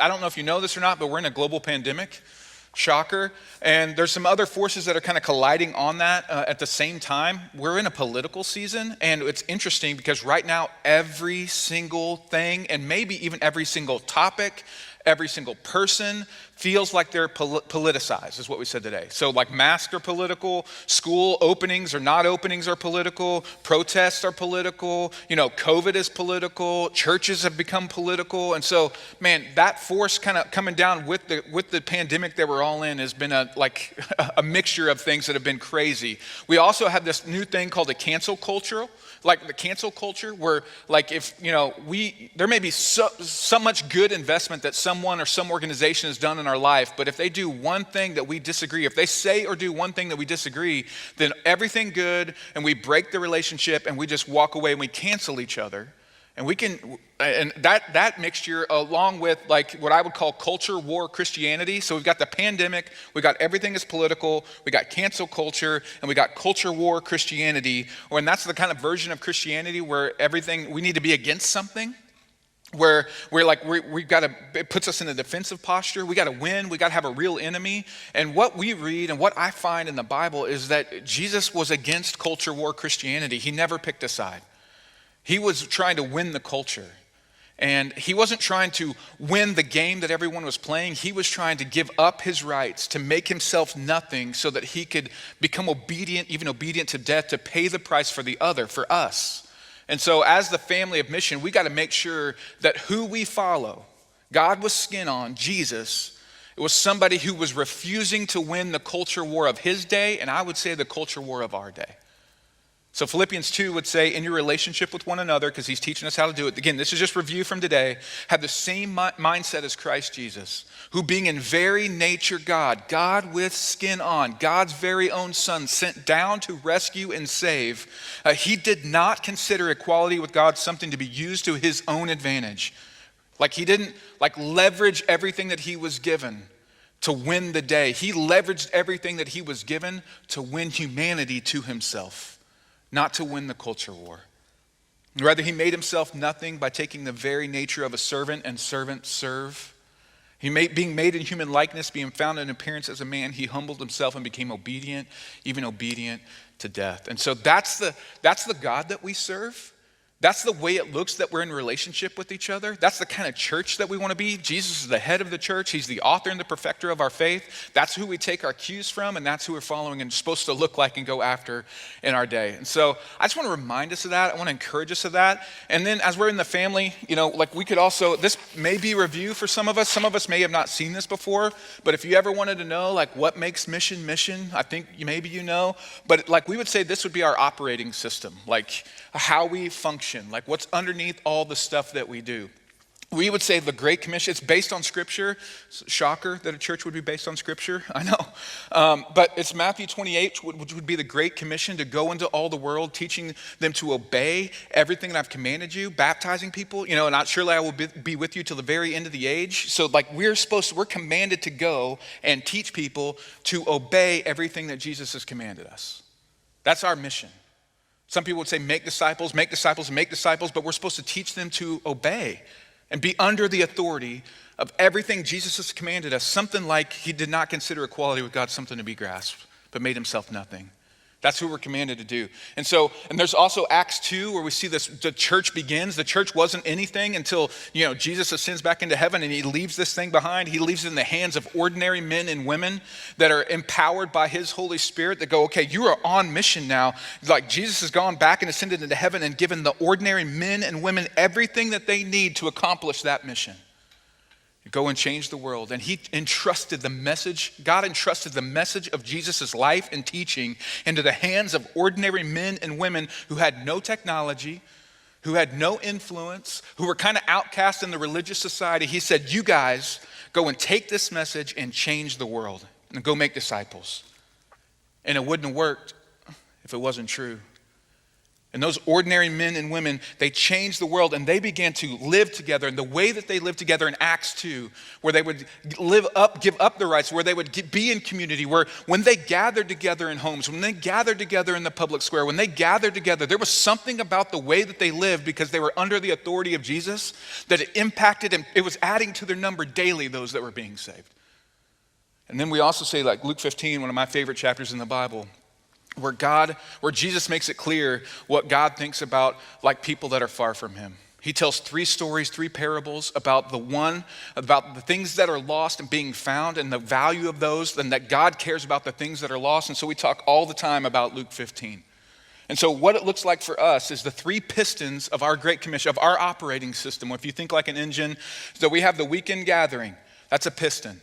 I don't know if you know this or not, but we're in a global pandemic. Shocker. And there's some other forces that are kind of colliding on that at the same time. We're in a political season, and it's interesting because right now, every single thing, and maybe even every single topic, every single person feels like they're politicized, is what we said today. So like masks are political, school openings or not openings are political, protests are political, COVID is political, churches have become political. And so, man, that force kind of coming down with the pandemic that we're all in has been a mixture of things that have been crazy. We also have this new thing called the cancel culture. Like the cancel culture, where like if, there may be so much good investment that someone or some organization has done in our life, but if they do one thing that we disagree, if they say or do one thing that we disagree, then everything good, and we break the relationship and we just walk away and we cancel each other. And that mixture, along with like what I would call culture war Christianity. So we've got the pandemic, we got everything is political, we got cancel culture, and we got culture war Christianity. And that's the kind of version of Christianity where we need to be against something. Where it puts us in a defensive posture. We got to win. We got to have a real enemy. And what we read and what I find in the Bible is that Jesus was against culture war Christianity. He never picked a side. He was trying to win the culture. And he wasn't trying to win the game that everyone was playing. He was trying to give up his rights, to make himself nothing so that he could become obedient, even obedient to death, to pay the price for the other, for us. And so as the family of mission, we got to make sure that who we follow, God with skin on, Jesus, it was somebody who was refusing to win the culture war of his day, and I would say the culture war of our day. So Philippians 2 would say, in your relationship with one another, because he's teaching us how to do it. Again, this is just review from today. Have the same mindset as Christ Jesus, who being in very nature God with skin on, God's very own son, sent down to rescue and save. He did not consider equality with God something to be used to his own advantage. Like he didn't leverage everything that he was given to win the day. He leveraged everything that he was given to win humanity to himself. Not to win the culture war. Rather, he made himself nothing by taking the very nature of a servant, and servants serve. Being made in human likeness, being found in appearance as a man, he humbled himself and became obedient, even obedient to death. And so that's the God that we serve. That's the way it looks that we're in relationship with each other. That's the kind of church that we want to be. Jesus is the head of the church. He's the author and the perfecter of our faith. That's who we take our cues from, and that's who we're following and supposed to look like and go after in our day. And so I just want to remind us of that. I want to encourage us of that. And then as we're in the family, we could also, this may be review for some of us. Some of us may have not seen this before, but if you ever wanted to know what makes mission, I think maybe you know. But we would say this would be our operating system, how we function, what's underneath all the stuff that we do. We would say the Great Commission, it's based on Scripture. Shocker that a church would be based on Scripture, I know. But it's Matthew 28, which would be the Great Commission, to go into all the world, teaching them to obey everything that I've commanded you, baptizing people, and surely I will be with you till the very end of the age. So we're commanded to go and teach people to obey everything that Jesus has commanded us. That's our mission. Some people would say make disciples, but we're supposed to teach them to obey and be under the authority of everything Jesus has commanded us. Something like he did not consider equality with God something to be grasped, but made himself nothing. That's who we're commanded to do. And there's also Acts 2 where we see this, the church begins. The church wasn't anything until, Jesus ascends back into heaven and he leaves this thing behind. He leaves it in the hands of ordinary men and women that are empowered by his Holy Spirit that go, okay, you are on mission now. Jesus has gone back and ascended into heaven and given the ordinary men and women everything that they need to accomplish that mission. Go and change the world. And God entrusted the message of Jesus' life and teaching into the hands of ordinary men and women who had no technology, who had no influence, who were kind of outcast in the religious society. He said, you guys go and take this message and change the world and go make disciples. And it wouldn't have worked if it wasn't true. And those ordinary men and women, they changed the world and they began to live together. And the way that they lived together in Acts 2, where they would give up their rights, where they would be in community, where when they gathered together in homes, when they gathered together in the public square, when they gathered together, there was something about the way that they lived because they were under the authority of Jesus that it impacted and it was adding to their number daily those that were being saved. And then we also say, like Luke 15, one of my favorite chapters in the Bible, where Jesus makes it clear what God thinks about like people that are far from him. He tells 3 stories, 3 parables about the things that are lost and being found and the value of those, and that God cares about the things that are lost. And so we talk all the time about Luke 15. And so what it looks like for us is the 3 pistons of our Great Commission, of our operating system. If you think like an engine, so we have the weekend gathering, that's a piston.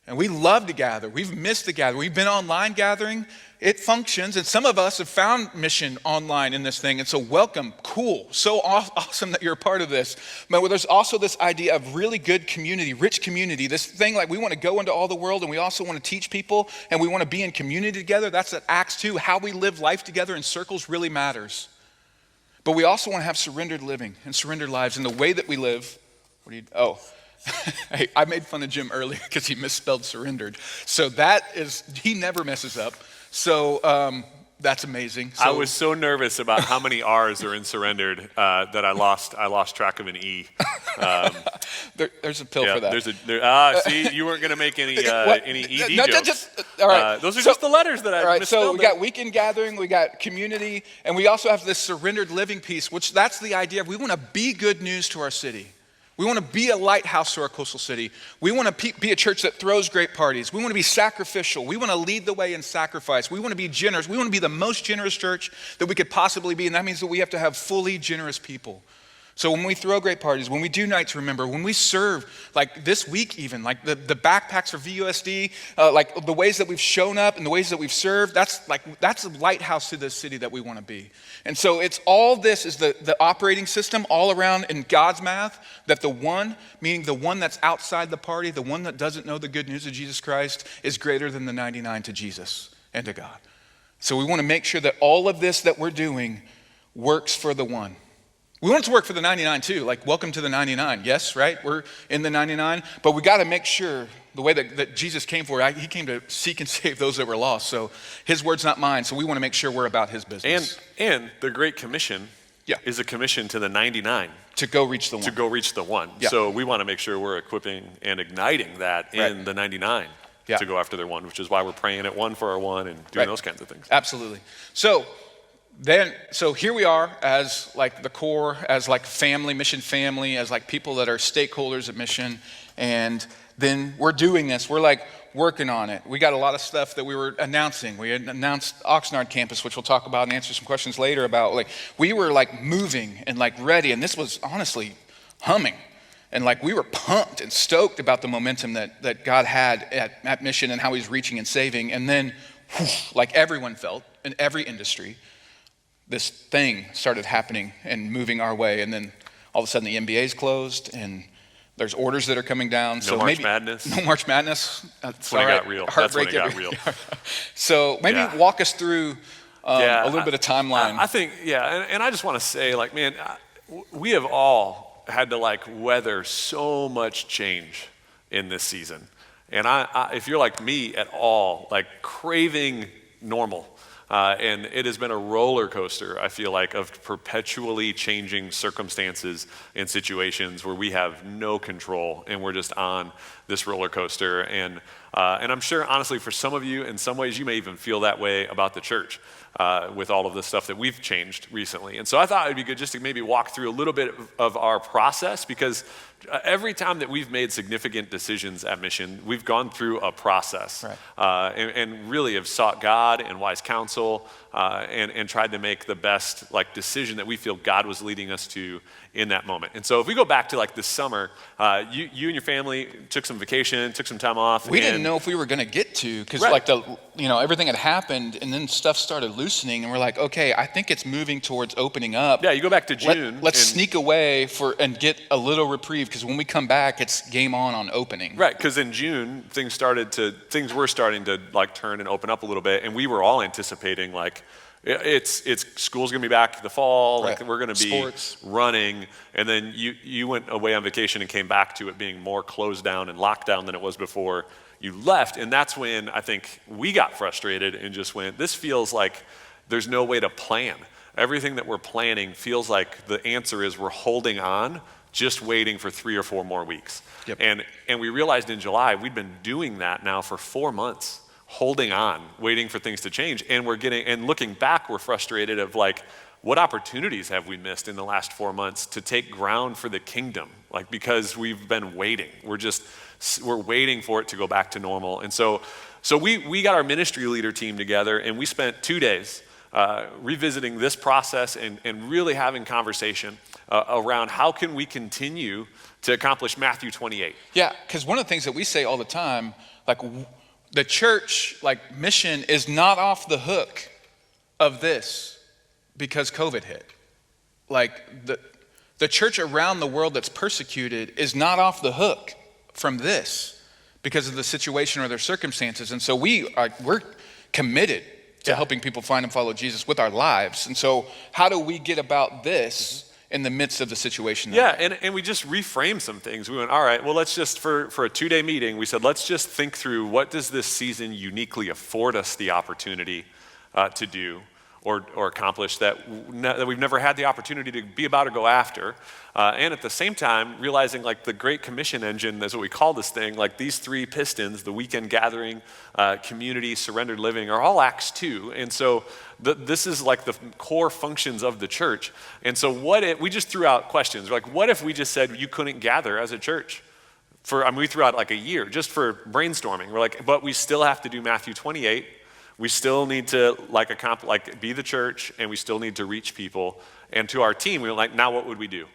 And we love to gather. We've missed the gathering. We've been online gathering. It functions. And some of us have found mission online in this thing. And so welcome, cool, so awesome that you're a part of this. But there's also this idea of really good community, rich community. This thing like we want to go into all the world and we also want to teach people and we want to be in community together. That's at Acts 2. How we live life together in circles really matters. But we also want to have surrendered living and surrendered lives. And the way that we live, Hey, I made fun of Jim earlier because he misspelled surrendered. So he never messes up. So that's amazing. I was so nervous about how many R's are in surrendered that I lost track of an E. There's a pill for that. See, you weren't going to make any ED jokes. All right. Those are just the letters that I misspelled. So we got weekend gathering, we got community, and we also have this surrendered living piece, which that's the idea of we want to be good news to our city. We want to be a lighthouse to our coastal city. We want to be a church that throws great parties. We want to be sacrificial. We want to lead the way in sacrifice. We want to be generous. We want to be the most generous church that we could possibly be, and that means that we have to have fully generous people. So when we throw great parties, when we do nights remember, when we serve, like this week even, like the backpacks for VUSD, like the ways that we've shown up and the ways that we've served, that's a lighthouse to this city that we want to be. And so it's all this is the operating system all around in God's math, that the one, meaning the one that's outside the party, the one that doesn't know the good news of Jesus Christ, is greater than the 99 to Jesus and to God. So we want to make sure that all of this that we're doing works for the one. We want it to work for the 99 too, like welcome to the 99. Yes, right? We're in the 99, but we got to make sure the way that Jesus came for, he came to seek and save those that were lost. So his word's not mine, so we want to make sure we're about his business. And the Great Commission is a commission to the 99. To go reach the one. To go reach the one. Yeah. So we want to make sure we're equipping and igniting that in the 99 to go after their one, which is why we're praying at one for our one and doing those kinds of things. Absolutely. So here we are as like the core, as like family, mission family, as like people that are stakeholders at mission. And then we're doing this. We're like working on it. We got a lot of stuff that we were announcing. We had announced Oxnard campus, which we'll talk about and answer some questions later about. Like we were like moving and like ready. And this was honestly humming. And like we were pumped and stoked about the momentum that God had at mission and how he's reaching and saving. And then like everyone felt in every industry, this thing started happening and moving our way, and then all of a sudden the NBA's closed, and there's orders that are coming down. No March Madness. That's when it got real. That's when it got real. So maybe walk us through a little bit of timeline. I think, and I just want to say, like, man, we have all had to like weather so much change in this season, and I if you're like me at all, like craving normal. And it has been a roller coaster, I feel like, of perpetually changing circumstances and situations where we have no control and we're just on this roller coaster. And I'm sure, honestly, for some of you, in some ways, you may even feel that way about the church with all of the stuff that we've changed recently. And so I thought it'd be good just to maybe walk through a little bit of our process, because every time that we've made significant decisions at Mission, we've gone through a process and really have sought God and wise counsel and tried to make the best like decision that we feel God was leading us to in that moment. And so if we go back to like this summer, you and your family took some vacation, took some time off. We didn't know if we were going to get to, because like everything had happened and then stuff started loosening and we're like, okay, I think it's moving towards opening up. Yeah, you go back to June. Let's sneak away and get a little reprieve, because when we come back, it's game on opening. Right, because in June, things were starting to like turn and open up a little bit, and we were all anticipating like, It's school's gonna be back the fall, Right. like we're gonna be Sports. running, and then you went away on vacation and came back to it being more closed down and locked down than it was before you left. And that's when I think we got frustrated and just went, this feels like there's no way to plan. Everything that we're planning feels like the answer is we're holding on, just waiting for 3 or 4 more weeks. Yep. And we realized in July, we'd been doing that now for 4 months, holding on, waiting for things to change. And looking back, we're frustrated of like, what opportunities have we missed in the last 4 months to take ground for the kingdom? Like, because we've been waiting. We're waiting for it to go back to normal. And so we got our ministry leader team together, and we spent 2 days revisiting this process and really having conversation around how can we continue to accomplish Matthew 28. Yeah, because one of the things that we say all the time, like the church, like mission is not off the hook of this because COVID hit. Like the church around the world that's persecuted is not off the hook from this because of the situation or their circumstances. And so we're committed to helping people find and follow Jesus with our lives. And so how do we get about this in the midst of the situation? And we just reframed some things. We went, all right, well, let's just, for a 2-day meeting, we said, let's just think through what does this season uniquely afford us the opportunity to do or accomplish that we've never had the opportunity to be about or go after. And at the same time, realizing like the Great Commission engine, that's what we call this thing, like these 3 pistons, the weekend gathering, community, surrendered living, are all Acts 2. And so this is like the core functions of the church. And so we just threw out questions. We're like, what if we just said you couldn't gather as a church? We threw out like a year just for brainstorming. We're like, but we still have to do Matthew 28. We still need to be the church, and we still need to reach people. And to our team, we were like, now what would we do?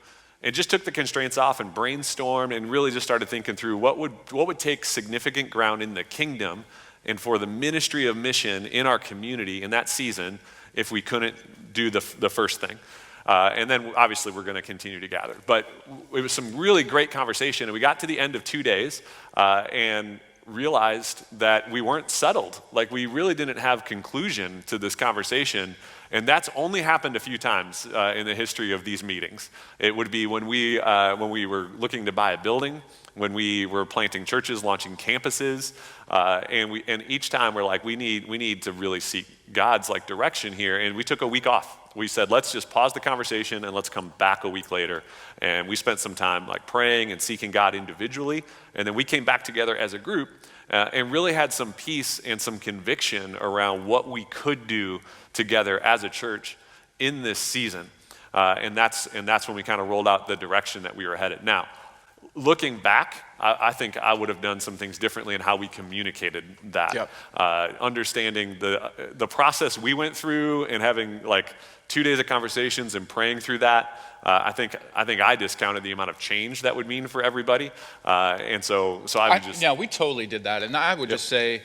And just took the constraints off and brainstormed and really just started thinking through what would take significant ground in the kingdom and for the ministry of mission in our community in that season if we couldn't do the first thing. And then obviously we're going to continue to gather. But it was some really great conversation, and we got to the end of 2 days and realized that we weren't settled. Like, we really didn't have conclusion to this conversation. And that's only happened a few times in the history of these meetings. It would be when we were looking to buy a building, when we were planting churches, launching campuses, and each time we're like, we need to really seek God's like direction here. And we took a week off. We said, let's just pause the conversation and let's come back a week later. And we spent some time like praying and seeking God individually. And then we came back together as a group and really had some peace and some conviction around what we could do together as a church in this season. And that's when we kind of rolled out the direction that we were headed. Now, looking back, I think I would have done some things differently in how we communicated that. Yep. Understanding the process we went through and having like 2 days of conversations and praying through that. I think I discounted the amount of change that would mean for everybody. And so I would just... Yeah, we totally did that. And I would just say,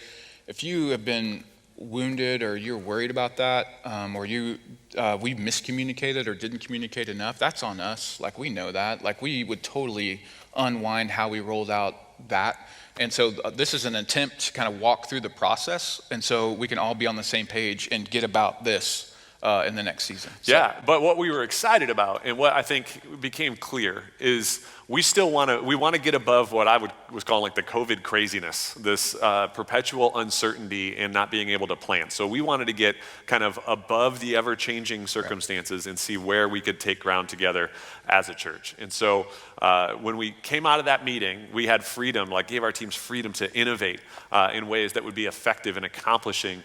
if you have been wounded or you're worried about that, or we miscommunicated or didn't communicate enough, that's on us. Like, we know that. Like, we would totally unwind how we rolled out that. And so this is an attempt to kind of walk through the process, and so we can all be on the same page and get about this in the next season. Yeah, but what we were excited about and what I think became clear is we want to get above what I was calling like the COVID craziness, this perpetual uncertainty and not being able to plan. So we wanted to get kind of above the ever-changing circumstances and see where we could take ground together as a church. And so when we came out of that meeting, we had freedom, like gave our teams freedom to innovate in ways that would be effective in accomplishing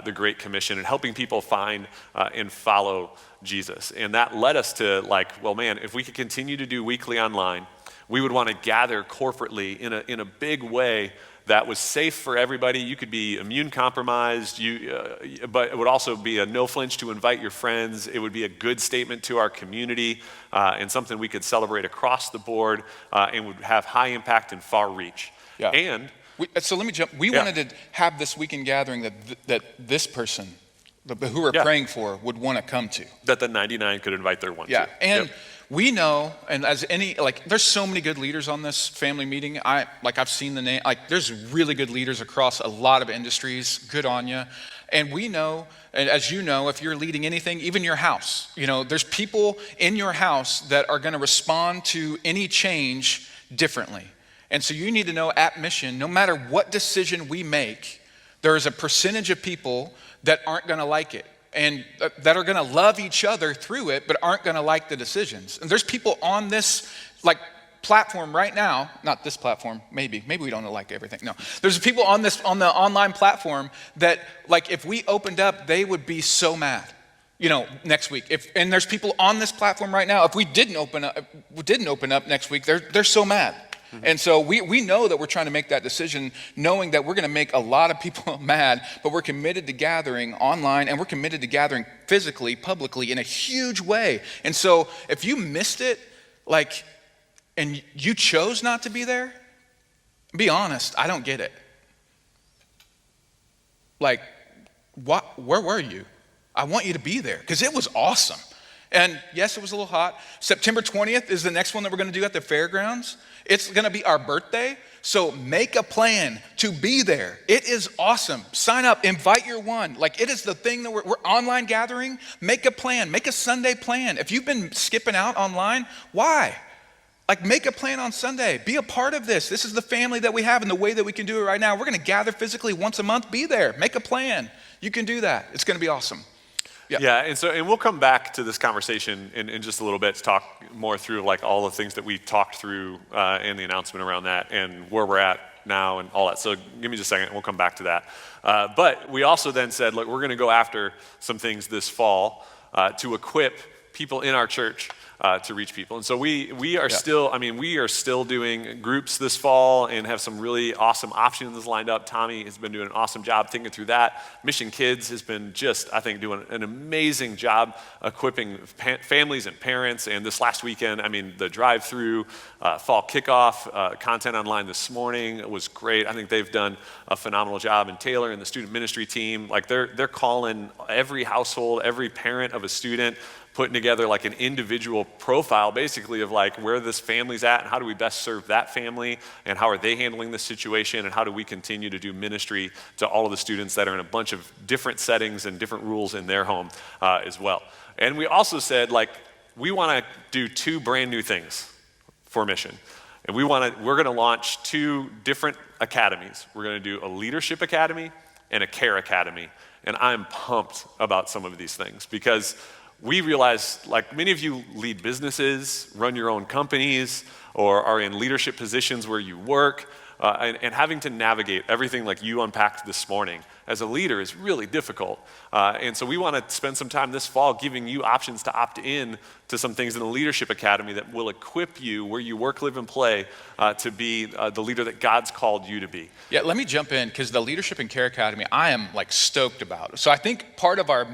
the Great Commission and helping people find and follow Jesus. And that led us to like, well, man, if we could continue to do weekly online, we would want to gather corporately in a big way that was safe for everybody. You could be immune compromised, but it would also be a no flinch to invite your friends. It would be a good statement to our community and something we could celebrate across the board and would have high impact and far reach. Yeah. And so let me jump. We wanted to have this weekend gathering that this person, who we're praying for, would want to come to. That the 99 could invite their one Yeah, to. and we know, and as any, like, there's so many good leaders on this family meeting. I've seen the name, like, there's really good leaders across a lot of industries. Good on you. And we know, and as you know, if you're leading anything, even your house, there's people in your house that are going to respond to any change differently. And so you need to know at Mission, no matter what decision we make, there is a percentage of people that aren't going to like it, and that are going to love each other through it, but aren't going to like the decisions. And there's people on this platform right now, not this platform, maybe we don't like everything. No, there's people on the online platform that if we opened up, they would be so mad, next week. And there's people on this platform right now, if we didn't open up next week, they're so mad. Mm-hmm. And so we know that we're trying to make that decision, knowing that we're going to make a lot of people mad, but we're committed to gathering online, and we're committed to gathering physically, publicly, in a huge way. And so if you missed it, and you chose not to be there, be honest, I don't get it. Where were you? I want you to be there, because it was awesome. And yes, it was a little hot. September 20th is the next one that we're going to do at the Fairgrounds. It's going to be our birthday, so make a plan to be there. It is awesome. Sign up, invite your one. It is the thing that we're online gathering. Make a plan, make a Sunday plan. If you've been skipping out online, why? Make a plan on Sunday. Be a part of this. This is the family that we have, and the way that we can do it right now. We're going to gather physically once a month. Be there. Make a plan. You can do that. It's going to be awesome. Yeah, and we'll come back to this conversation in just a little bit to talk more through all the things that we talked through and the announcement around that and where we're at now and all that. So give me just a second, and we'll come back to that. But we also then said, look, we're going to go after some things this fall to equip people in our church to reach people. And so we are still doing groups this fall and have some really awesome options lined up. Tommy has been doing an awesome job thinking through that. Mission Kids has been doing an amazing job equipping families and parents. And this last weekend, the drive-through fall kickoff content online this morning was great. I think they've done a phenomenal job. And Taylor and the student ministry team, they're calling every household, every parent of a student, putting together an individual profile basically of where this family's at and how do we best serve that family and how are they handling this situation and how do we continue to do ministry to all of the students that are in a bunch of different settings and different rules in their home as well. And we also said we want to do 2 brand new things for Mission. And we're going to launch 2 different academies. We're going to do a leadership academy and a care academy. And I'm pumped about some of these things because we realize, many of you lead businesses, run your own companies, or are in leadership positions where you work, and having to navigate everything you unpacked this morning as a leader is really difficult. And so we want to spend some time this fall giving you options to opt in to some things in the Leadership Academy that will equip you where you work, live, and play to be the leader that God's called you to be. Yeah, let me jump in, because the Leadership and Care Academy, I am stoked about. So I think part of our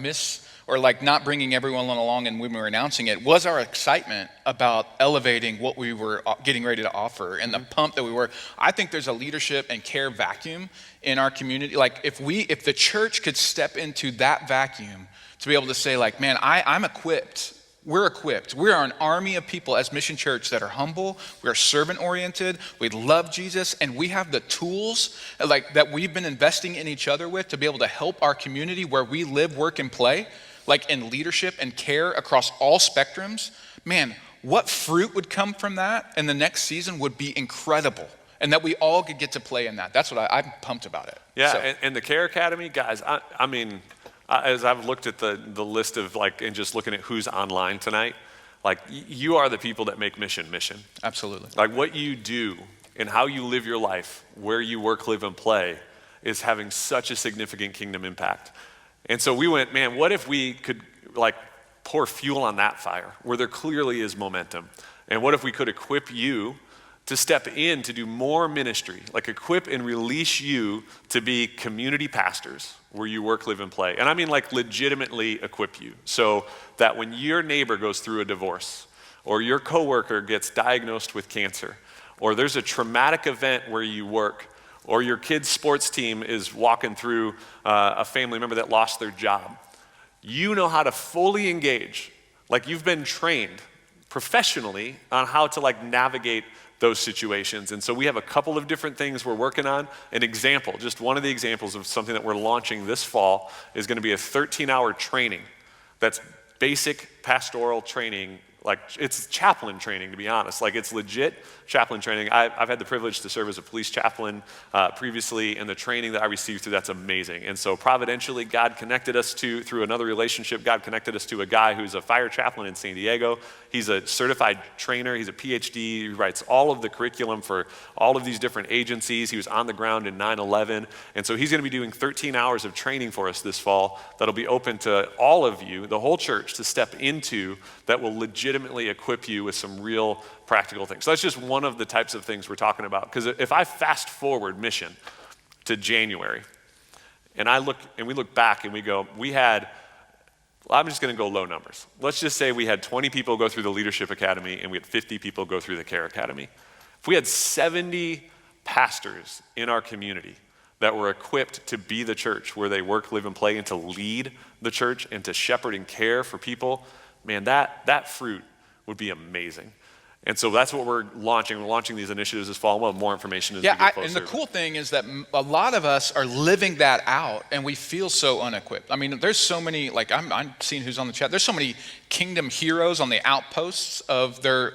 not bringing everyone along, and when we were announcing it, was our excitement about elevating what we were getting ready to offer and the pump that we were. I think there's a leadership and care vacuum in our community. If the church could step into that vacuum to be able to say man, I'm equipped. We're equipped. We are an army of people as Mission Church that are humble. We are servant-oriented. We love Jesus, and we have the tools that we've been investing in each other with to be able to help our community where we live, work, and play, in leadership and care across all spectrums. Man, what fruit would come from that in the next season would be incredible, and that we all could get to play in that. That's what I'm pumped about it. Yeah, so. And the Care Academy, guys, as I've looked at the list of and just looking at who's online tonight, you are the people that make Mission. Absolutely. What you do and how you live your life, where you work, live, and play is having such a significant kingdom impact. And so we went, man, what if we could pour fuel on that fire where there clearly is momentum? And what if we could equip you to step in to do more ministry, equip and release you to be community pastors where you work, live, and play. And legitimately equip you so that when your neighbor goes through a divorce or your coworker gets diagnosed with cancer or there's a traumatic event where you work or your kid's sports team is walking through a family member that lost their job, you know how to fully engage. You've been trained professionally on how to like navigate those situations. And so we have a couple of different things we're working on. An example, just one of the examples of something that we're launching this fall is going to be a 13-hour training that's basic pastoral training. Like, it's chaplain training, to be honest. Like, it's legit chaplain training. I've had the privilege to serve as a police chaplain previously, and the training that I received through that's amazing. And so providentially, God connected us through another relationship, God connected us to a guy who's a fire chaplain in San Diego. He's a certified trainer. He's a PhD. He writes all of the curriculum for all of these different agencies. He was on the ground in 9/11. And so he's going to be doing 13 hours of training for us this fall that'll be open to all of you, the whole church, to step into, that will legitimately equip you with some real practical things. So that's just one of the types of things we're talking about. Because if I fast forward mission to January, and we look back and we go, I'm just going to go low numbers. Let's just say we had 20 people go through the Leadership Academy and we had 50 people go through the Care Academy. If we had 70 pastors in our community that were equipped to be the church where they work, live, and play, and to lead the church and to shepherd and care for people, man, that fruit would be amazing. And so that's what we're launching. We're launching these initiatives this fall. We'll have more information as we get closer. And the cool thing is that a lot of us are living that out, and we feel so unequipped. I mean, there's so many, like I'm seeing who's on the chat. There's so many kingdom heroes on the outposts of their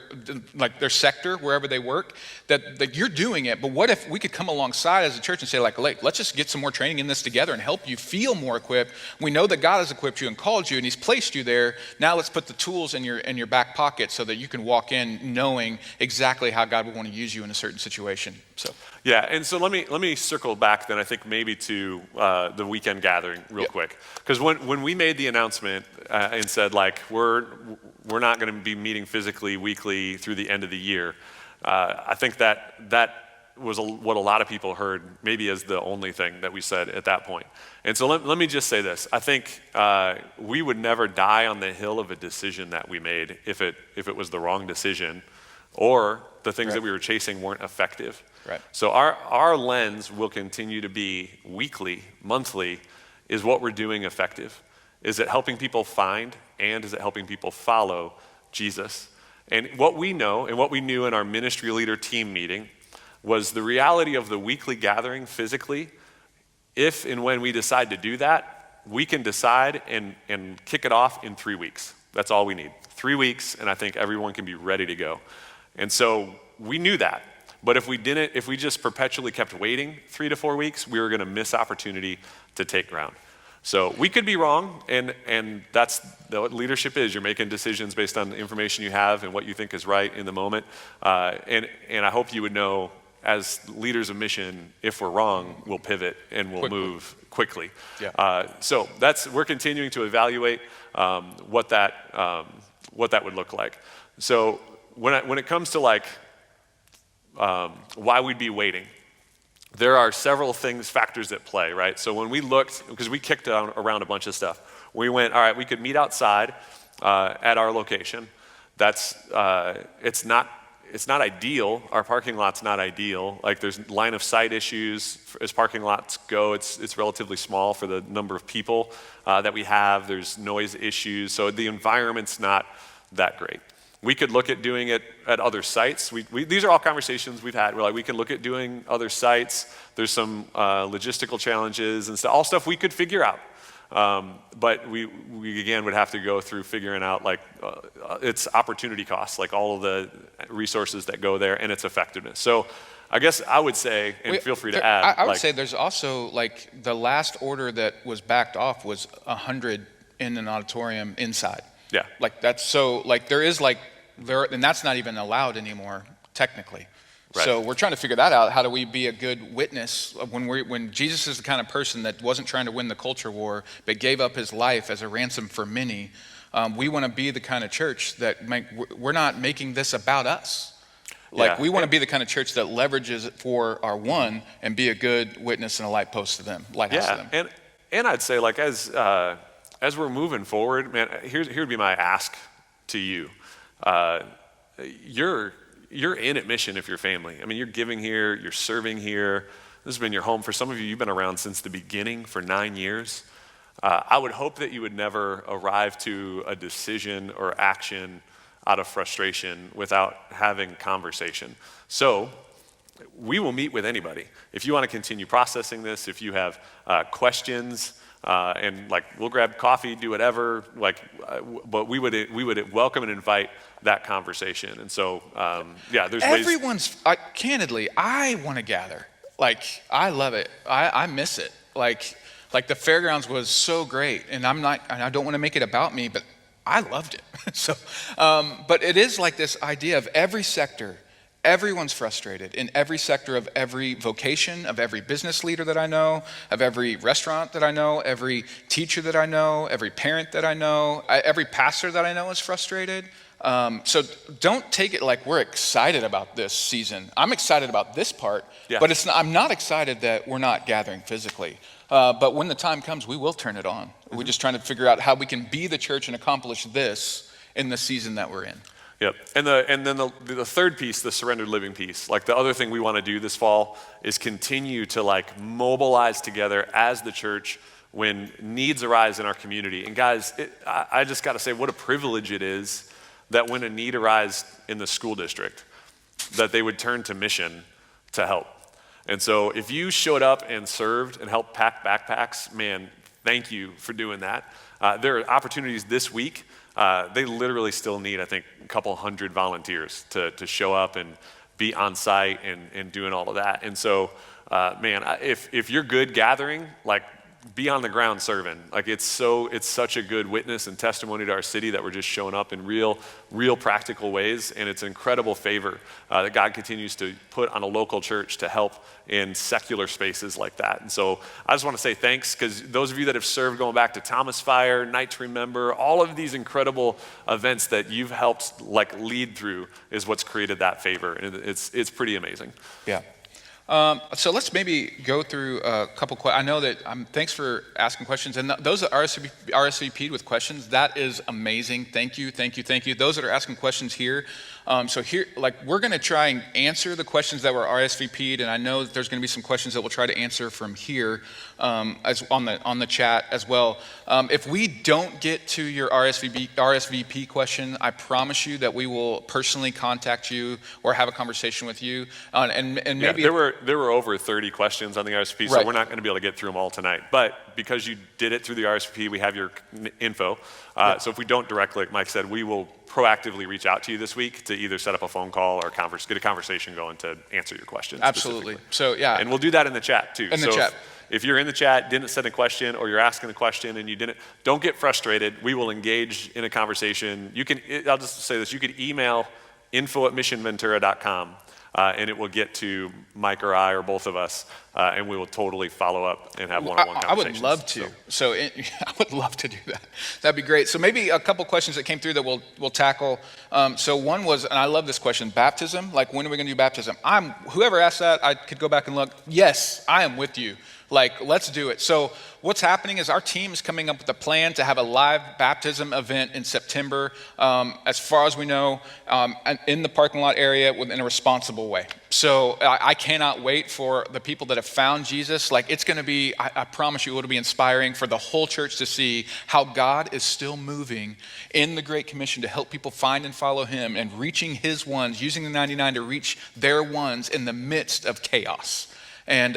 sector, wherever they work, that you're doing it. But what if we could come alongside as a church and say, like, let's just get some more training in this together and help you feel more equipped. We know that God has equipped you and called you, and He's placed you there. Now let's put the tools in your back pocket so that you can walk in knowing exactly how God would want to use you in a certain situation. So yeah, and so let me circle back then, I think maybe to the weekend gathering real quick. Because when we made the announcement and said, like, we're not going to be meeting physically weekly through the end of the year, I think that was what a lot of people heard maybe as the only thing that we said at that point. And so let me just say this. I think we would never die on the hill of a decision that we made if it was the wrong decision, or the things that we were chasing weren't effective. Right. So our lens will continue to be weekly, monthly. Is what we're doing effective? Is it helping people find, and is it helping people follow Jesus? And what we know and what we knew in our ministry leader team meeting was the reality of the weekly gathering physically. If and when we decide to do that, we can decide and kick it off in 3 weeks. That's all we need. 3 weeks, and I think everyone can be ready to go. And so we knew that. But if we just perpetually kept waiting 3 to 4 weeks, we were going to miss opportunity to take ground. So we could be wrong, and that's what leadership is. You're making decisions based on the information you have and what you think is right in the moment. And I hope you would know, as leaders of mission, if we're wrong, we'll pivot and we'll move quickly. Yeah. So we're continuing to evaluate what that would look like. So when it comes to like why we'd be waiting, there are several factors at play, right? So when we looked, because we kicked around a bunch of stuff, we went, all right, we could meet outside at our location. It's not ideal. Our parking lot's not ideal. Like, there's line of sight issues as parking lots go. It's relatively small for the number of people that we have. There's noise issues. So the environment's not that great. We could look at doing it at other sites. These are all conversations we've had. We're like, we can look at doing other sites. There's some logistical challenges and all stuff we could figure out. But we again would have to go through figuring out like its opportunity costs, like all of the resources that go there, and its effectiveness. So I guess I would say, and feel free to add. I would say there's also, like, the last order that was backed off was 100 in an auditorium inside. Yeah. Like, that's so, like, and that's not even allowed anymore, technically. Right. So we're trying to figure that out. How do we be a good witness when Jesus is the kind of person that wasn't trying to win the culture war, but gave up his life as a ransom for many? We want to be the kind of church that we're not making this about us. Like, we want to be the kind of church that leverages it for our one and be a good witness and a light post to them, lighthouse to them. And I'd say, like, as we're moving forward, man, here'd be my ask to you. You're in at Mission if you're family. I mean, you're giving here, you're serving here. This has been your home. For some of you, you've been around since the beginning for 9 years. I would hope that you would never arrive to a decision or action out of frustration without having conversation. So we will meet with anybody. If you want to continue processing this, if you have questions, and like we'll grab coffee, do whatever, but we would welcome and invite that conversation. And so, there's ways. Candidly, I want to gather. Like, I love it. I miss it. Like the Fairgrounds was so great, and I don't want to make it about me, but I loved it. So, but it is like this idea of every sector. Everyone's frustrated in every sector of every vocation, of every business leader that I know, of every restaurant that I know, every teacher that I know, every parent that I know, every pastor that I know is frustrated. So don't take it like we're excited about this season. I'm excited about this part, but I'm not excited that we're not gathering physically. But when the time comes, we will turn it on. Mm-hmm. We're just trying to figure out how we can be the church and accomplish this in the season that we're in. Yep, and then the third piece, the surrendered living piece, like the other thing we want to do this fall is continue to like mobilize together as the church when needs arise in our community. And guys, I just got to say what a privilege it is that when a need arises in the school district, that they would turn to mission to help. And so if you showed up and served and helped pack backpacks, man, thank you for doing that. There are opportunities this week. They literally still need, I think, a couple hundred volunteers to show up and be on site and doing all of that. And so, if you're good gathering, like be on the ground serving. Like it's such a good witness and testimony to our city that we're just showing up in real practical ways. And it's an incredible favor that God continues to put on a local church to help in secular spaces like that. And so I just want to say thanks, because those of you that have served going back to Thomas Fire, Night to Remember, all of these incredible events that you've helped like lead through is what's created that favor. And it's pretty amazing. Yeah. So let's maybe go through a couple questions. I know that thanks for asking questions. And those that RSVP'd with questions, that is amazing. Thank you. Those that are asking questions here. So here, like we're going to try and answer the questions that were RSVP'd. And I know that there's going to be some questions that we'll try to answer from here as on the chat as well. If we don't get to your RSVP question, I promise you that we will personally contact you or have a conversation with you. And maybe there were over 30 questions on the RSVP, so we're not going to be able to get through them all tonight. But because you did it through the RSVP, we have your info. So if we don't directly, like Mike said, we will proactively reach out to you this week to either set up a phone call or get a conversation going to answer your questions. Absolutely. So yeah. And we'll do that in the chat too. In the chat. If you're in the chat, didn't send a question, or you're asking the question and you didn't, don't get frustrated. We will engage in a conversation. I'll just say this, you could email info@missionventura.com. And it will get to Mike or I or both of us, and we will totally follow up and have one-on-one conversations. I would love to. I would love to do that. That'd be great. So maybe a couple questions that came through that we'll tackle. So one was, and I love this question, baptism. Like, when are we going to do baptism? Whoever asked that, I could go back and look. Yes, I am with you. Like, let's do it. So what's happening is our team is coming up with a plan to have a live baptism event in September, as far as we know, in the parking lot area in a responsible way. So I cannot wait for the people that have found Jesus. Like, it's going to be, I promise you, it'll be inspiring for the whole church to see how God is still moving in the Great Commission to help people find and follow him and reaching his ones, using the 99 to reach their ones in the midst of chaos. And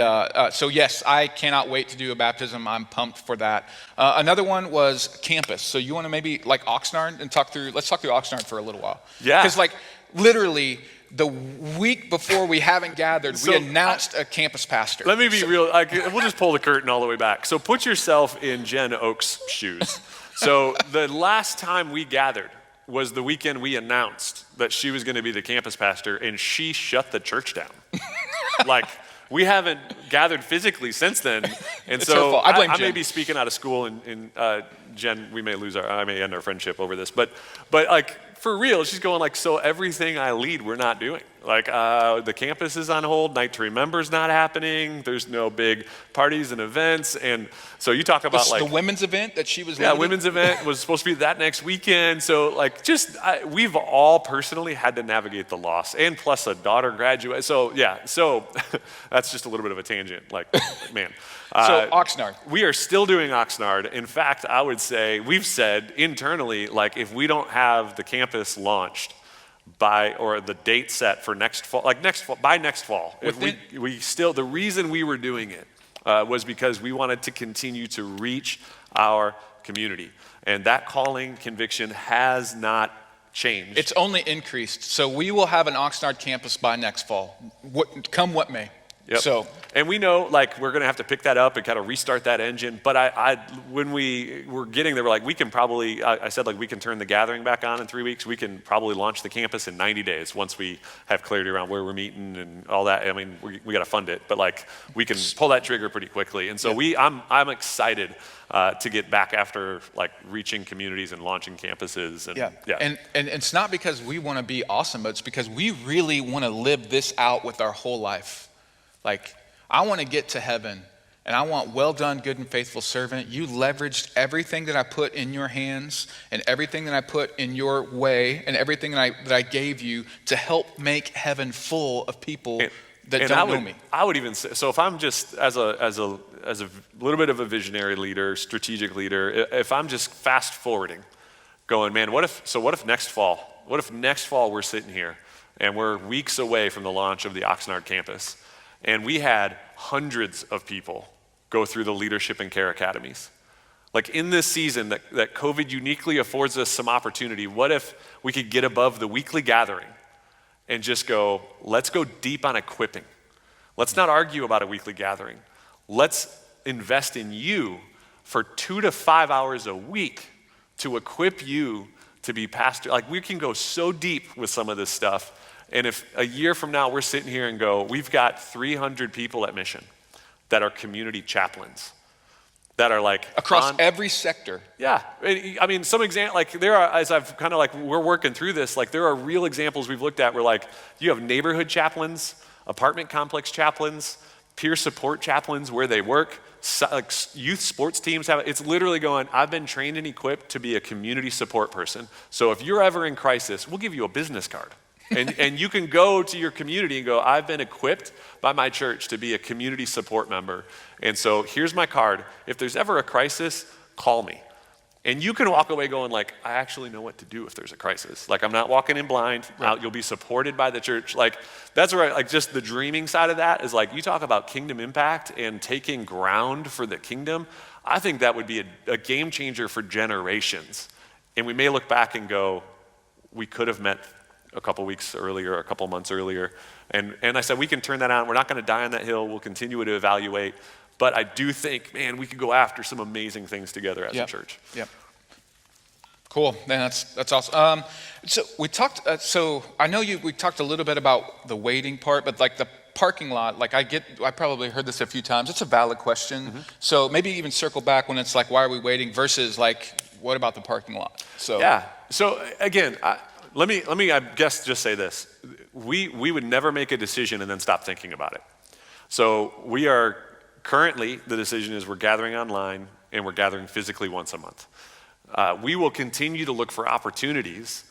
so yes, I cannot wait to do a baptism. I'm pumped for that. Another one was campus. So you want to maybe like Oxnard and let's talk through Oxnard for a little while. Yeah. Because like literally the week before we haven't gathered, we announced a campus pastor. Let me be real. We'll just pull the curtain all the way back. So put yourself in Jen Oak's shoes. So the last time we gathered was the weekend we announced that she was going to be the campus pastor, and she shut the church down. Like, we haven't gathered physically since then, and so I may be speaking out of school, and Jen, I may end our friendship over this, but like for real, she's going like, so everything I lead, we're not doing. Like the campus is on hold, Night to Remember is not happening. There's no big parties and events, and so you talk about like the women's event that she was. Yeah, women's event was supposed to be that next weekend. So like, we've all personally had to navigate the loss, and plus a daughter graduate. So yeah, that's just a little bit of a tangent. Like, man. Oxnard. We are still doing Oxnard. In fact, I would say, we've said internally, like if we don't have the campus launched or the date set for next fall, by next fall, the reason we were doing it was because we wanted to continue to reach our community. And that calling conviction has not changed. It's only increased. So we will have an Oxnard campus by next fall, come what may. Yep. So, and we know like we're going to have to pick that up and kind of restart that engine. But when we were getting there, we're like, we can probably, I said like we can turn the gathering back on in 3 weeks. We can probably launch the campus in 90 days once we have clarity around where we're meeting and all that. I mean, we got to fund it, but like we can pull that trigger pretty quickly. And so I'm excited to get back after like reaching communities and launching campuses. And And it's not because we want to be awesome, but it's because we really want to live this out with our whole life. Like, I want to get to heaven, and I want, well done, good and faithful servant. You leveraged everything that I put in your hands and everything that I put in your way and everything that I gave you to help make heaven full of people that don't know me. I would even say, so if I'm just as a little bit of a visionary leader, strategic leader, if I'm just fast forwarding, going, man, what if next fall we're sitting here and we're weeks away from the launch of the Oxnard campus, and we had hundreds of people go through the leadership and care academies. Like in this season that COVID uniquely affords us some opportunity, what if we could get above the weekly gathering and just go, let's go deep on equipping. Let's not argue about a weekly gathering. Let's invest in you for 2 to 5 hours a week to equip you to be pastor. Like we can go so deep with some of this stuff. And if a year from now we're sitting here and go, we've got 300 people at Mission that are community chaplains, that are like across every sector. Yeah, I mean, some example, like there are, as I've kind of like, we're working through this, like there are real examples we've looked at where like you have neighborhood chaplains, apartment complex chaplains, peer support chaplains where they work, like youth sports teams have, it's literally going, I've been trained and equipped to be a community support person. So if you're ever in crisis, we'll give you a business card. And you can go to your community and go, I've been equipped by my church to be a community support member. And so here's my card. If there's ever a crisis, call me. And you can walk away going like, I actually know what to do if there's a crisis. Like I'm not walking in blind. Right. You'll be supported by the church. Like that's right. Like just the dreaming side of that is like, you talk about kingdom impact and taking ground for the kingdom. I think that would be a game changer for generations. And we may look back and go, we could have met a couple weeks earlier, a couple months earlier. And I said, we can turn that on. We're not going to die on that hill. We'll continue to evaluate. But I do think, man, we could go after some amazing things together as a church. Yep. Cool. Man, that's awesome. So we talked, I know we talked a little bit about the waiting part, but like the parking lot, like I probably heard this a few times. It's a valid question. Mm-hmm. So maybe even circle back when it's like, why are we waiting versus like, what about the parking lot? So yeah. So again, Let me, I guess, just say this. We would never make a decision and then stop thinking about it. So we are currently, the decision is we're gathering online and we're gathering physically once a month. We will continue to look for opportunities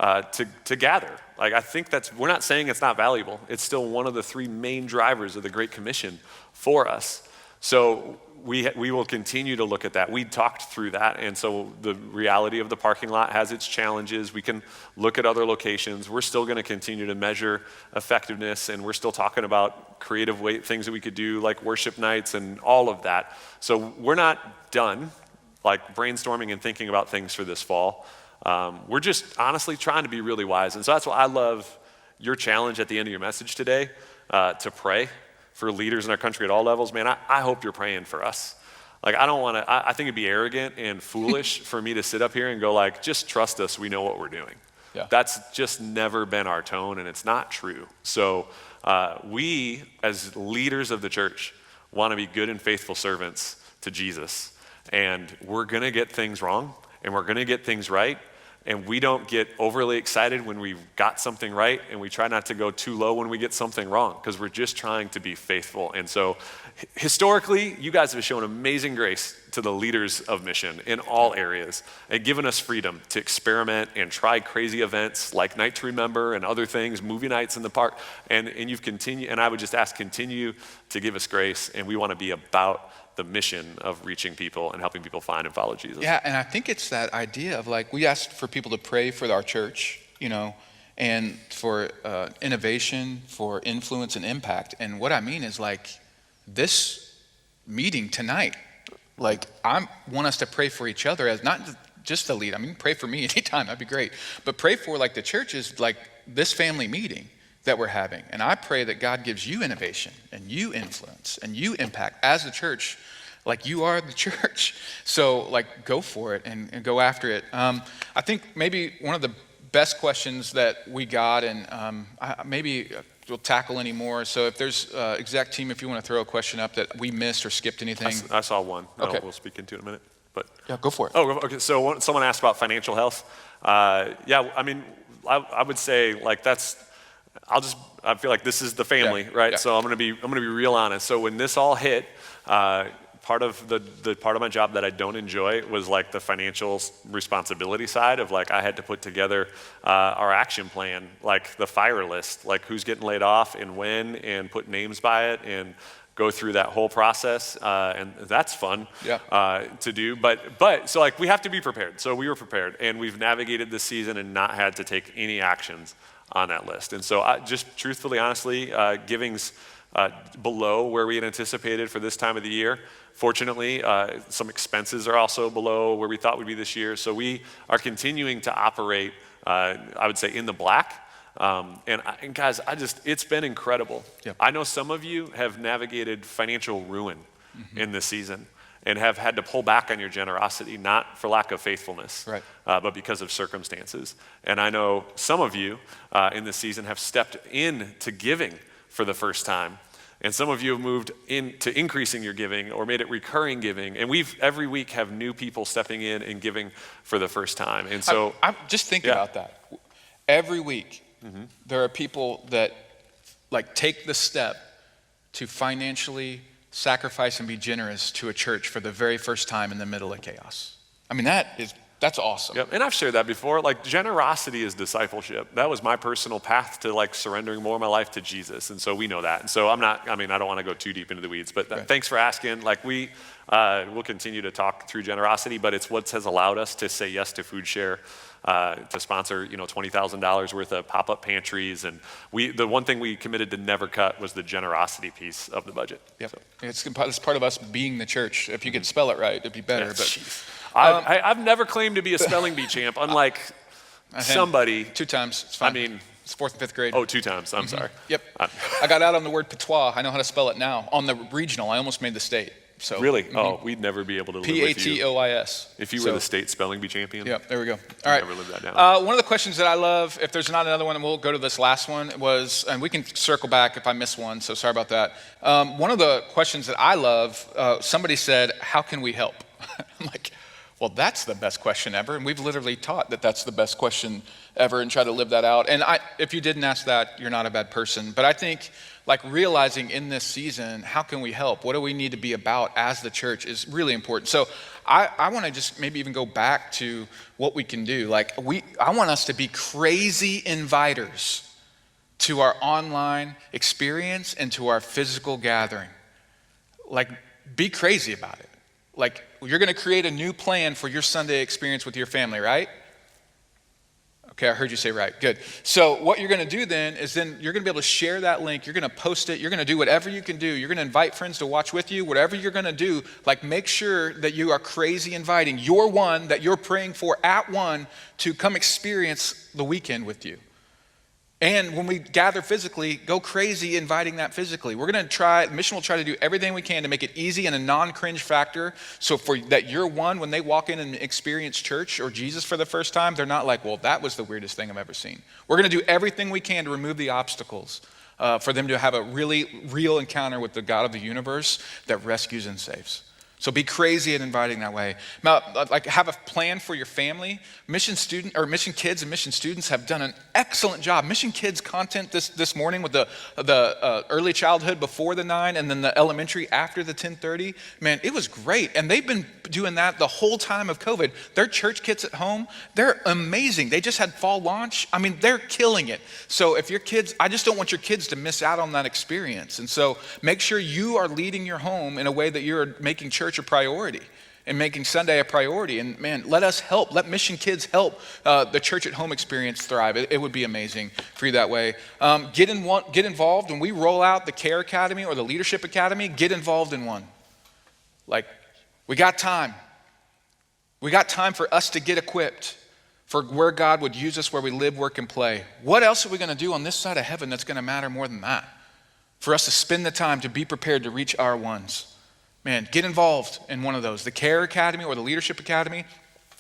to gather. Like I think we're not saying it's not valuable. It's still one of the 3 main drivers of the Great Commission for us. So we will continue to look at that. We talked through that, and so the reality of the parking lot has its challenges. We can look at other locations. We're still going to continue to measure effectiveness, and we're still talking about creative things that we could do, like worship nights and all of that. So we're not done, like brainstorming and thinking about things for this fall. We're just honestly trying to be really wise, and so that's why I love your challenge at the end of your message today, to pray for leaders in our country at all levels. Man, I hope you're praying for us. Like I think it'd be arrogant and foolish for me to sit up here and go like, just trust us, we know what we're doing. Yeah. That's just never been our tone, and it's not true. So we, as leaders of the church, want to be good and faithful servants to Jesus. And we're gonna get things wrong, and we're gonna get things right. And we don't get overly excited when we've got something right, and we try not to go too low when we get something wrong, because we're just trying to be faithful. And so historically, you guys have shown amazing grace to the leaders of mission in all areas and given us freedom to experiment and try crazy events like Night to Remember and other things, movie nights in the park. And you've continued, and I would just ask, continue to give us grace. And we want to be about the mission of reaching people and helping people find and follow Jesus. Yeah, and I think it's that idea of like, we asked for people to pray for our church, and for innovation, for influence and impact. And what I mean is like this meeting tonight, like I want us to pray for each other as not just the lead. I mean, pray for me anytime, that'd be great. But pray for like the church is like this family meeting that we're having. And I pray that God gives you innovation and you influence and you impact as the church, like you are the church. So like go for it and go after it. I think maybe one of the best questions that we got, and maybe we'll tackle any more. So if there's exec team, if you want to throw a question up that we missed or skipped anything. I saw one. Okay. We'll speak into it in a minute. But yeah, go for it. Oh, okay. So someone asked about financial health. Yeah, I mean, I would say like I feel like this is the family, right? Yeah. So I'm gonna be real honest. So when this all hit, part of the part of my job that I don't enjoy was like the financial responsibility side of like I had to put together our action plan, like the fire list, like who's getting laid off and when, and put names by it and go through that whole process, and that's fun to do. But so like we have to be prepared. So we were prepared, and we've navigated this season and not had to take any actions on that list. And so I just truthfully, honestly, giving's below where we had anticipated for this time of the year. Fortunately, some expenses are also below where we thought we'd be this year. So we are continuing to operate, I would say, in the black. And guys, it's been incredible. Yep. I know some of you have navigated financial ruin in this season and have had to pull back on your generosity, not for lack of faithfulness, right. But because of circumstances. And I know some of you in this season have stepped into giving for the first time. And some of you have moved into increasing your giving or made it recurring giving. And we've every week have new people stepping in and giving for the first time. And so I'm just thinking about that. Every week, there are people that like take the step to financially sacrifice and be generous to a church for the very first time in the middle of chaos. I mean, that's awesome. Yep. And I've shared that before. Like generosity is discipleship. That was my personal path to like surrendering more of my life to Jesus. And so we know that. And so I don't want to go too deep into the weeds, but thanks for asking. Like we'll continue to talk through generosity, but it's what has allowed us to say yes to Food Share, to sponsor, $20,000 worth of pop-up pantries. And the one thing we committed to never cut was the generosity piece of the budget. Yep. So. It's part of us being the church. If you could spell it right, it'd be better. I've never claimed to be a spelling bee champ, unlike somebody. 2 times, it's fine. I mean, it's 4th and 5th grade. Oh, 2 times, I'm sorry. Yep. I got out on the word patois. I know how to spell it now. On the regional, I almost made the state. So really? Oh, we'd never be able to live with you. P-A-T-O-I-S. If you were the state spelling bee champion. Yep, there we go. All right. Never live that down. One of the questions that I love, if there's not another one, and we'll go to this last one, was, and we can circle back if I miss one, so sorry about that. One of the questions that I love, somebody said, how can we help? I'm like, well, that's the best question ever. And we've literally taught that that's the best question ever and try to live that out. And if you didn't ask that, you're not a bad person. But I think like realizing in this season, how can we help? What do we need to be about as the church is really important. So I want to just maybe even go back to what we can do. Like I want us to be crazy inviters to our online experience and to our physical gathering. Like be crazy about it. Like you're going to create a new plan for your Sunday experience with your family, right? Okay, I heard you say right. Good. So what you're going to do then is you're going to be able to share that link. You're going to post it. You're going to do whatever you can do. You're going to invite friends to watch with you. Whatever you're going to do, like make sure that you are crazy inviting your one that you're praying for at one to come experience the weekend with you. And when we gather physically, go crazy inviting that physically. We're going to Mission will try to do everything we can to make it easy and a non-cringe factor. So for that year one, when they walk in and experience church or Jesus for the first time, they're not like, well, that was the weirdest thing I've ever seen. We're going to do everything we can to remove the obstacles for them to have a really real encounter with the God of the universe that rescues and saves. So be crazy at inviting that way. Now, like have a plan for your family. Mission kids and mission students have done an excellent job. Mission kids content this morning with the early childhood before the 9 and then the elementary after the 10:30. Man, it was great. And they've been doing that the whole time of COVID. Their church kits at home, they're amazing. They just had fall launch. I mean, they're killing it. So if your kids, I just don't want your kids to miss out on that experience. And so make sure you are leading your home in a way that you're making church a priority and making Sunday a priority. And man, let mission kids help the church at home experience thrive. It would be amazing for you that way. Get involved when we roll out the Care Academy or the Leadership Academy. Get involved in one. Like, we got time. We got time for us to get equipped for where God would use us, where we live, work, and play. What else are we going to do on this side of heaven that's going to matter more than that? For us to spend the time to be prepared to reach our ones. Man, get involved in one of those, the Care Academy or the Leadership Academy.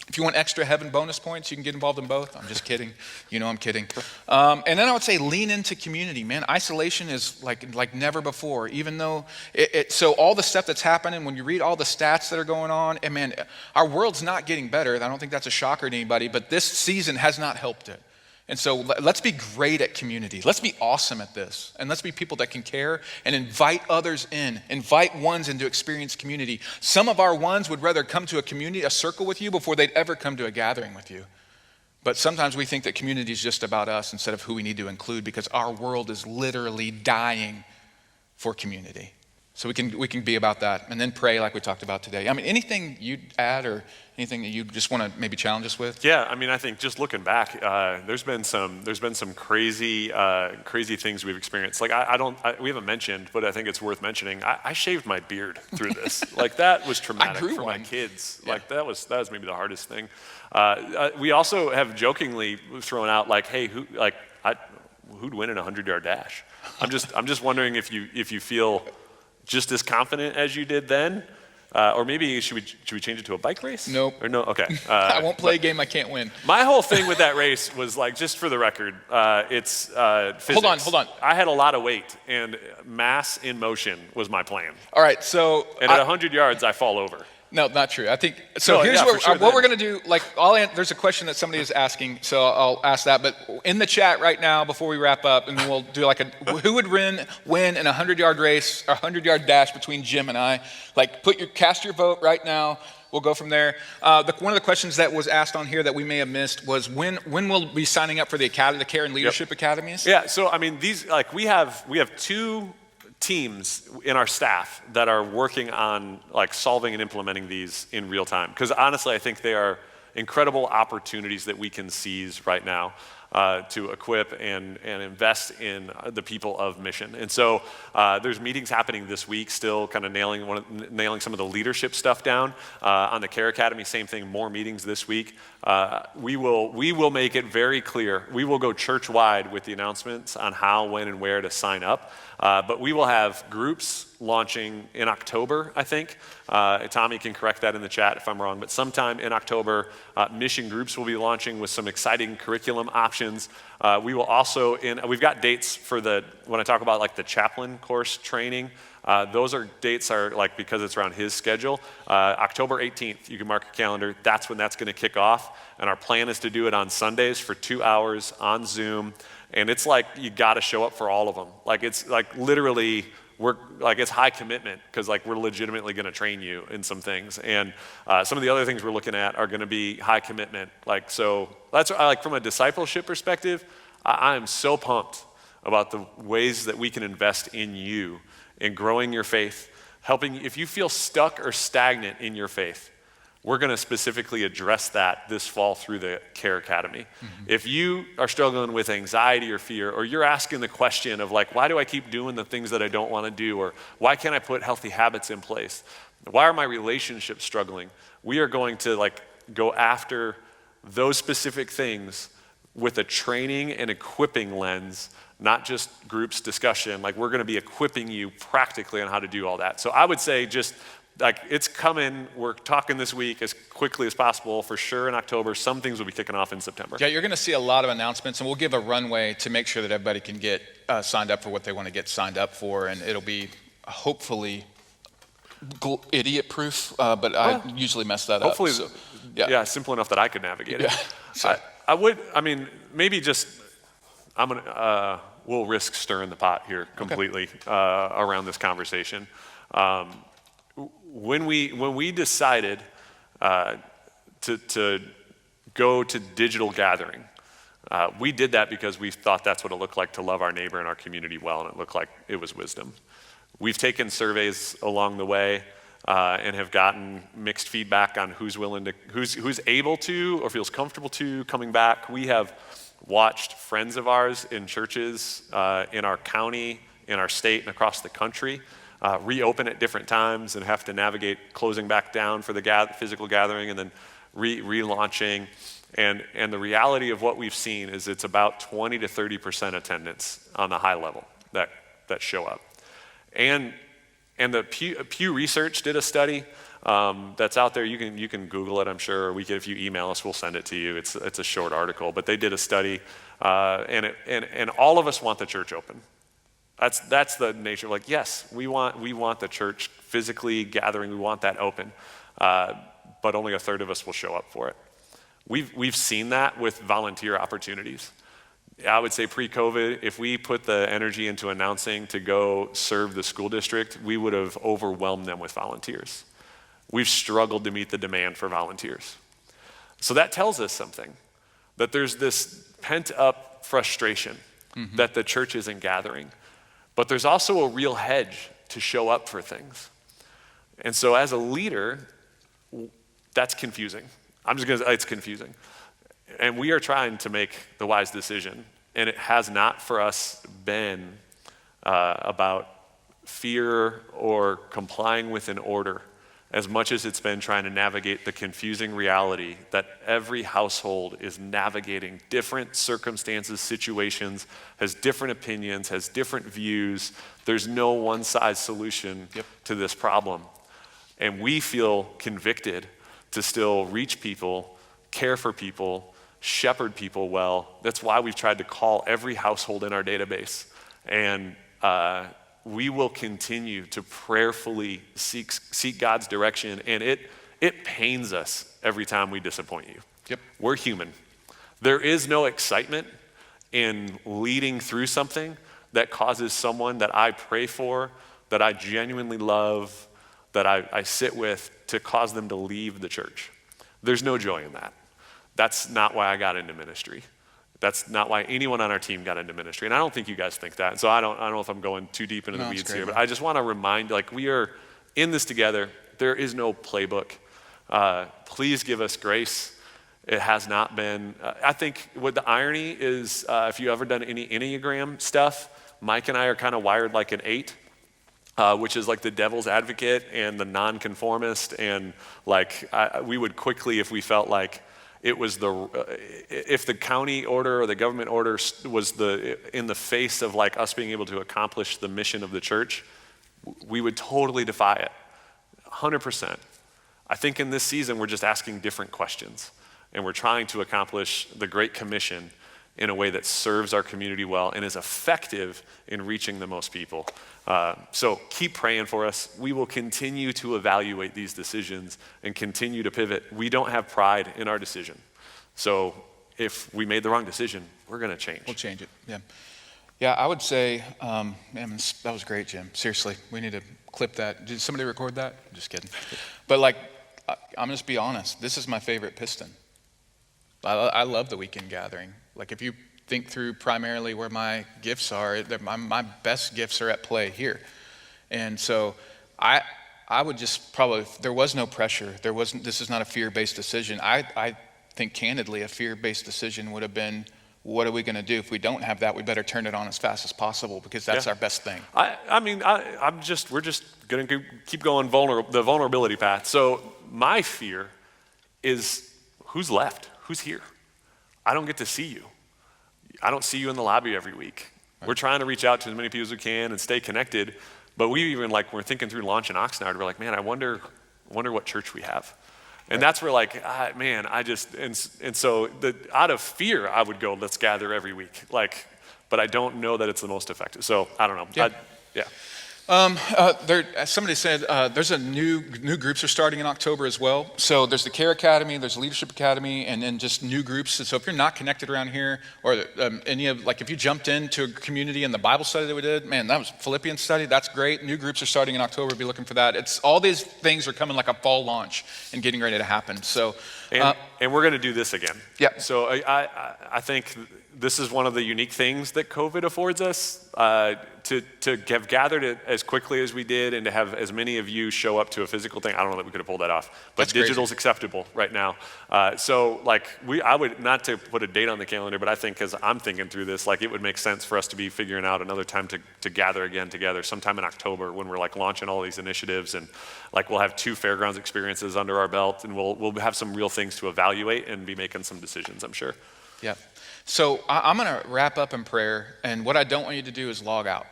If you want extra heaven bonus points, you can get involved in both. I'm just kidding. You know I'm kidding. And then I would say lean into community, man. Isolation is like never before, even though so all the stuff that's happening, when you read all the stats that are going on, and man, our world's not getting better. I don't think that's a shocker to anybody, but this season has not helped it. And so let's be great at community. Let's be awesome at this. And let's be people that can care and invite others in. Invite ones into experience community. Some of our ones would rather come to a circle with you before they'd ever come to a gathering with you. But sometimes we think that community is just about us instead of who we need to include, because our world is literally dying for community. So we can be about that, and then pray like we talked about today. I mean, anything you'd add or anything that you just want to maybe challenge us with? Yeah, I mean, I think just looking back, there's been some crazy things we've experienced. Like we haven't mentioned, but I think it's worth mentioning. I shaved my beard through this. Like that was traumatic for my kids. Yeah. Like that was maybe the hardest thing. We also have jokingly thrown out like, hey, who'd win in a 100-yard dash? I'm just wondering if you feel just as confident as you did then, or maybe should we change it to a bike race? Nope. Or no? Okay. I won't play a game I can't win. My whole thing with that race was like, just for the record, it's physics. Hold on. I had a lot of weight, and mass in motion was my plan. All right, so and at 100 yards, I fall over. No, not true. I think so. Here's what we're going to do. Like, there's a question that somebody is asking, so I'll ask that. But in the chat right now, before we wrap up, and we'll do like who would win in a 100-yard race, or 100-yard dash between Jim and I. Like, cast your vote right now. We'll go from there. One of the questions that was asked on here that we may have missed was when we'll be signing up for the Care and Leadership Academies. Yeah. So I mean, these we have 2 teams in our staff that are working on like solving and implementing these in real time. Because honestly, I think they are incredible opportunities that we can seize right now to equip and invest in the people of mission. And so there's meetings happening this week, still kind of nailing some of the leadership stuff down. On the Care Academy, same thing, more meetings this week. We will make it very clear. We will go church-wide with the announcements on how, when, and where to sign up. But we will have groups launching in October, I think. Tommy can correct that in the chat if I'm wrong, but sometime in October, mission groups will be launching with some exciting curriculum options. We will also, we've got dates for when I talk about like the chaplain course training, dates are like, because it's around his schedule, October 18th, you can mark your calendar, that's when that's gonna kick off. And our plan is to do it on Sundays for 2 hours on Zoom. And it's like, you gotta show up for all of them. Like it's like literally, it's high commitment because like we're legitimately going to train you in some things, and some of the other things we're looking at are going to be high commitment. Like, so that's like from a discipleship perspective, I am so pumped about the ways that we can invest in you in growing your faith, helping if you feel stuck or stagnant in your faith. We're going to specifically address that this fall through the Care Academy. Mm-hmm. If you are struggling with anxiety or fear, or you're asking the question of like, why do I keep doing the things that I don't want to do? Or why can't I put healthy habits in place? Why are my relationships struggling? We are going to like go after those specific things with a training and equipping lens, not just groups discussion. Like we're going to be equipping you practically on how to do all that. So I would say just like it's coming, we're talking this week as quickly as possible, for sure in October. Some things will be kicking off in September. Yeah, you're gonna see a lot of announcements, and we'll give a runway to make sure that everybody can get signed up for what they wanna get signed up for, and it'll be hopefully idiot proof, but I usually mess that hopefully, up. So, yeah, simple enough that I could navigate it. Yeah. So, Maybe just, we'll risk stirring the pot here completely around this conversation. When we decided to go to digital gathering, we did that because we thought that's what it looked like to love our neighbor and our community well, and it looked like it was wisdom. We've taken surveys along the way and have gotten mixed feedback on who's able to or feels comfortable to coming back. We have watched friends of ours in churches in our county, in our state, and across the country reopen at different times and have to navigate closing back down for the physical gathering and then relaunching. And the reality of what we've seen is it's about 20 to 30% attendance on the high level that show up. And the Pew Research did a study that's out there. You can Google it, I'm sure. Or if you email us, we'll send it to you. It's a short article, but they did a study, and all of us want the church open. That's the nature. Like, yes, we want the church physically gathering. We want that open, but only a third of us will show up for it. We've seen that with volunteer opportunities. I would say pre-COVID, if we put the energy into announcing to go serve the school district, we would have overwhelmed them with volunteers. We've struggled to meet the demand for volunteers. So that tells us something, that there's this pent-up frustration that the church isn't gathering. But there's also a real hedge to show up for things. And so as a leader, that's confusing. It's confusing. And we are trying to make the wise decision. And it has not for us been about fear or complying with an order as much as it's been trying to navigate the confusing reality that every household is navigating different circumstances, situations, has different opinions, has different views. There's no one-size solution to this problem. And we feel convicted to still reach people, care for people, shepherd people well. That's why we've tried to call every household in our database. And we will continue to prayerfully seek God's direction. And it pains us every time we disappoint you. Yep. We're human. There is no excitement in leading through something that causes someone that I pray for, that I genuinely love, that I sit with, to cause them to leave the church. There's no joy in that. That's not why I got into ministry. That's not why anyone on our team got into ministry. And I don't think you guys think that. So I don't know if I'm going too deep into the weeds here, but I just want to remind, we are in this together. There is no playbook. Please give us grace. It has not been. I think what the irony is, if you ever done any Enneagram stuff, Mike and I are kind of wired like an 8. Which is like the devil's advocate and the nonconformist, and we would quickly, if we felt like it was if the county order or the government order was in the face of us being able to accomplish the mission of the church, we would totally defy it, 100%. I think in this season we're just asking different questions, and we're trying to accomplish the Great Commission in a way that serves our community well and is effective in reaching the most people. So keep praying for us. We will continue to evaluate these decisions and continue to pivot. We don't have pride in our decision. So if we made the wrong decision, we're going to change. We'll change it, yeah. Yeah, I would say, man, that was great, Jim. Seriously, we need to clip that. Did somebody record that? I'm just kidding. But I'm just be honest. This is my favorite Piston. I love the weekend gathering. If you think through primarily where my gifts are, my best gifts are at play here. And so I would just probably, there was no pressure. This is not a fear-based decision. I think candidly a fear-based decision would have been, what are we going to do? If we don't have that, we better turn it on as fast as possible, because that's our best thing. We're just going to keep going the vulnerability path. So my fear is, who's left? Who's here? I don't get to see you. I don't see you in the lobby every week. Right. We're trying to reach out to as many people as we can and stay connected. But we even we're thinking through launch in Oxnard. We're like, man, I wonder what church we have. And that's where so out of fear, I would go, let's gather every week. But I don't know that it's the most effective. So I don't know. Yeah. Somebody said there's a new groups are starting in October as well. So there's the Care Academy, there's Leadership Academy, and then just new groups. And so if you're not connected around here, or if you jumped into a community in the Bible study that we did, man, that was Philippians study. That's great. New groups are starting in October. Be looking for that. It's all these things are coming like a fall launch and getting ready to happen. So and we're going to do this again. Yeah. So I think this is one of the unique things that COVID affords us, to have gathered it as quickly as we did and to have as many of you show up to a physical thing. I don't know that we could have pulled that off, but That's crazy. digital's acceptable right now. So I would, not to put a date on the calendar, but I think as I'm thinking through this, it would make sense for us to be figuring out another time to gather again together sometime in October when we're launching all these initiatives, and we'll have 2 Fairgrounds experiences under our belt, and we'll have some real things to evaluate and be making some decisions, I'm sure. Yeah. So I'm going to wrap up in prayer, and what I don't want you to do is log out.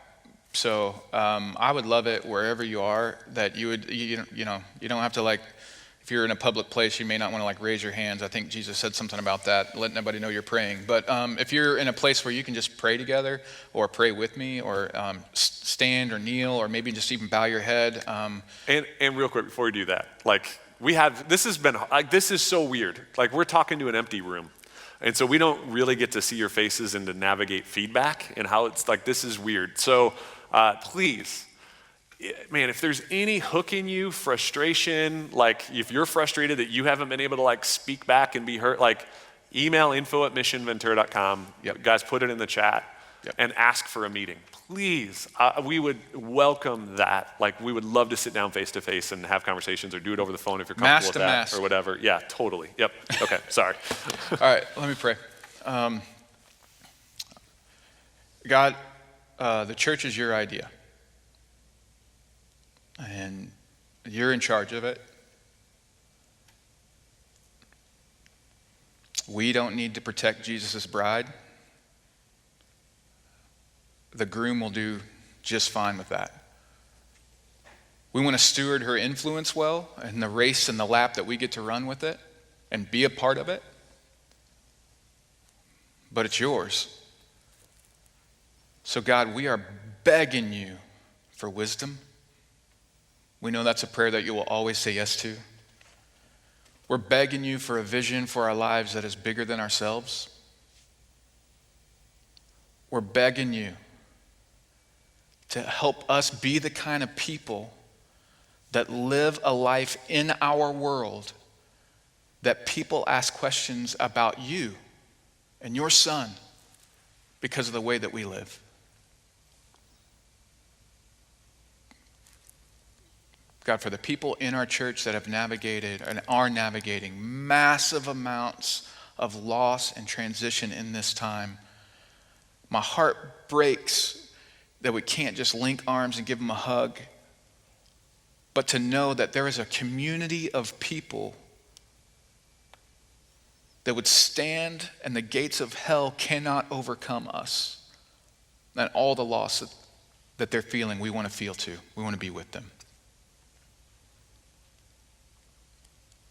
So I would love it wherever you are that you would, you don't have to if you're in a public place, you may not want to raise your hands. I think Jesus said something about that, letting everybody know you're praying. But if you're in a place where you can just pray together or pray with me or stand or kneel or maybe just even bow your head. And real quick before we do that, this is so weird. We're talking to an empty room. And so we don't really get to see your faces and to navigate feedback and how it's this is weird. So please, man, if there's any hook in you, frustration, if you're frustrated that you haven't been able to speak back and be heard, email info@missionventura.com. Yep. Guys, put it in the chat. Yep. And ask for a meeting. Please, we would welcome that. We would love to sit down face to face and have conversations, or do it over the phone if you're comfortable with that, mask. or whatever. Yeah, totally. Yep. Okay, sorry. All right, let me pray. God, the church is your idea, and you're in charge of it. We don't need to protect Jesus' bride. The groom will do just fine with that. We want to steward her influence well in the race and the lap that we get to run with it and be a part of it. But it's yours. So God, we are begging you for wisdom. We know that's a prayer that you will always say yes to. We're begging you for a vision for our lives that is bigger than ourselves. We're begging you to help us be the kind of people that live a life in our world that people ask questions about you and your son because of the way that we live. God, for the people in our church that have navigated and are navigating massive amounts of loss and transition in this time, my heart breaks that we can't just link arms and give them a hug, but to know that there is a community of people that would stand and the gates of hell cannot overcome us. And all the loss that they're feeling, we want to feel too. We want to be with them.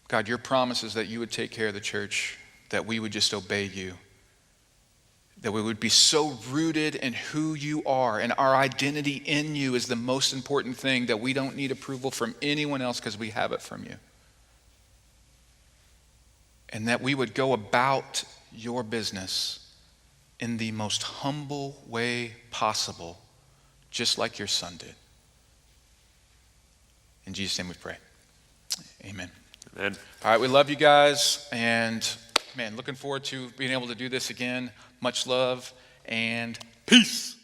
God, your promise is that you would take care of the church, that we would just obey you, that we would be so rooted in who you are, and our identity in you is the most important thing, that we don't need approval from anyone else because we have it from you. And that we would go about your business in the most humble way possible, just like your son did. In Jesus' name we pray. Amen. Amen. All right, we love you guys, and man, looking forward to being able to do this again. Much love and peace.